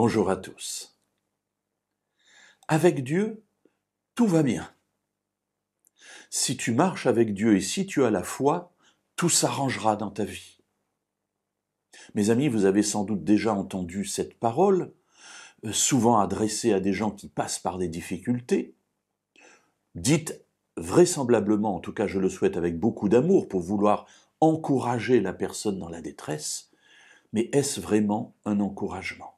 Bonjour à tous. Avec Dieu, tout va bien. Si tu marches avec Dieu et si tu as la foi, tout s'arrangera dans ta vie. Mes amis, vous avez sans doute déjà entendu cette parole, souvent adressée à des gens qui passent par des difficultés, dite vraisemblablement, en tout cas je le souhaite avec beaucoup d'amour, pour vouloir encourager la personne dans la détresse, mais est-ce vraiment un encouragement ?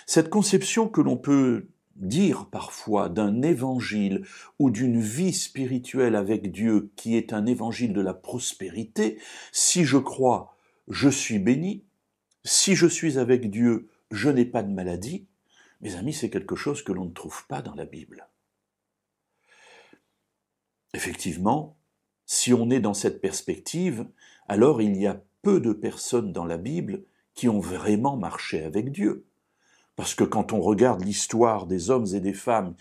Cette conception que l'on peut dire parfois d'un évangile ou d'une vie spirituelle avec Dieu qui est un évangile de la prospérité, si je crois, je suis béni, si je suis avec Dieu, je n'ai pas de maladie, mes amis, c'est quelque chose que l'on ne trouve pas dans la Bible. Effectivement, si on est dans cette perspective, alors il y a peu de personnes dans la Bible qui ont vraiment marché avec Dieu. Parce que quand on regarde l'histoire des hommes et des femmes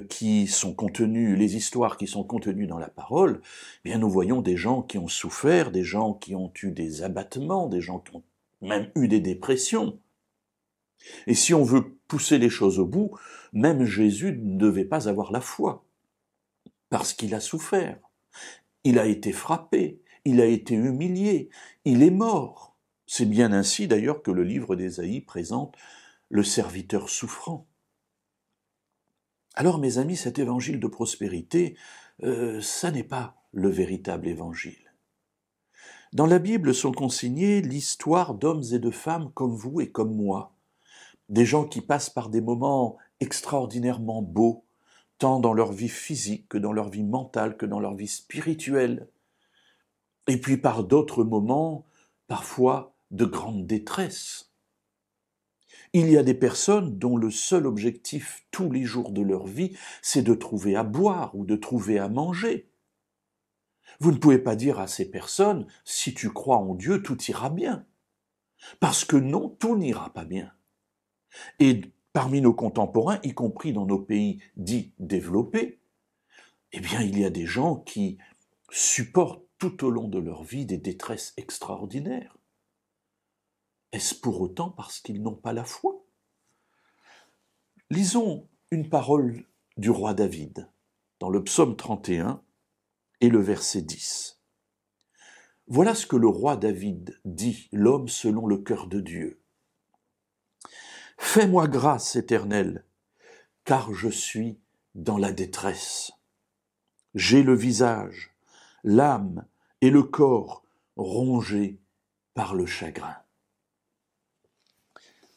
qui sont contenus, les histoires qui sont contenues dans la parole, eh bien nous voyons des gens qui ont souffert, des gens qui ont eu des abattements, des gens qui ont même eu des dépressions. Et si on veut pousser les choses au bout, même Jésus ne devait pas avoir la foi, parce qu'il a souffert. Il a été frappé, il a été humilié, il est mort. C'est bien ainsi d'ailleurs que le livre d'Ésaïe présente le serviteur souffrant. Alors mes amis, cet évangile de prospérité, ça n'est pas le véritable évangile. Dans la Bible sont consignées l'histoire d'hommes et de femmes comme vous et comme moi, des gens qui passent par des moments extraordinairement beaux, tant dans leur vie physique que dans leur vie mentale, que dans leur vie spirituelle, et puis par d'autres moments, parfois de grande détresse. Il y a des personnes dont le seul objectif tous les jours de leur vie, c'est de trouver à boire ou de trouver à manger. Vous ne pouvez pas dire à ces personnes, si tu crois en Dieu, tout ira bien. Parce que non, tout n'ira pas bien. Et parmi nos contemporains, y compris dans nos pays dits développés, eh bien, il y a des gens qui supportent tout au long de leur vie des détresses extraordinaires. Est-ce pour autant parce qu'ils n'ont pas la foi ? Lisons une parole du roi David, dans le psaume 31 et le verset 10. Voilà ce que le roi David dit, l'homme selon le cœur de Dieu. « Fais-moi grâce, Éternel, car je suis dans la détresse. J'ai le visage, l'âme et le corps rongés par le chagrin. »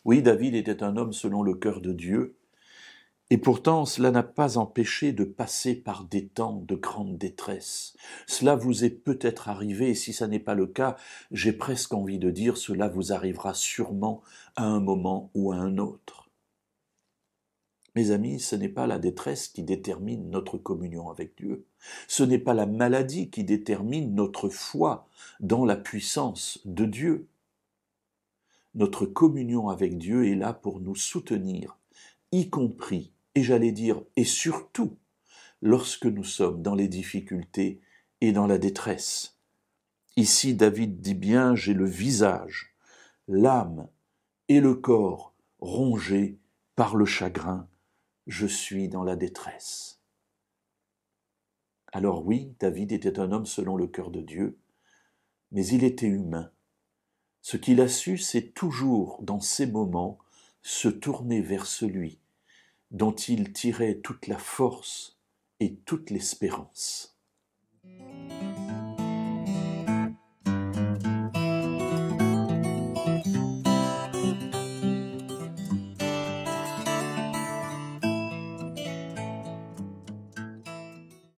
Oui, David était un homme selon le cœur de Dieu, et pourtant cela n'a pas empêché de passer par des temps de grande détresse. Cela vous est peut-être arrivé, et si ça n'est pas le cas, j'ai presque envie de dire cela vous arrivera sûrement à un moment ou à un autre. Mes amis, ce n'est pas la détresse qui détermine notre communion avec Dieu. Ce n'est pas la maladie qui détermine notre foi dans la puissance de Dieu. Notre communion avec Dieu est là pour nous soutenir, y compris, et j'allais dire, et surtout, lorsque nous sommes dans les difficultés et dans la détresse. Ici, David dit bien, j'ai le visage, l'âme et le corps rongés par le chagrin. Je suis dans la détresse. Alors oui, David était un homme selon le cœur de Dieu, mais il était humain. Ce qu'il a su, c'est toujours, dans ces moments, se tourner vers celui dont il tirait toute la force et toute l'espérance.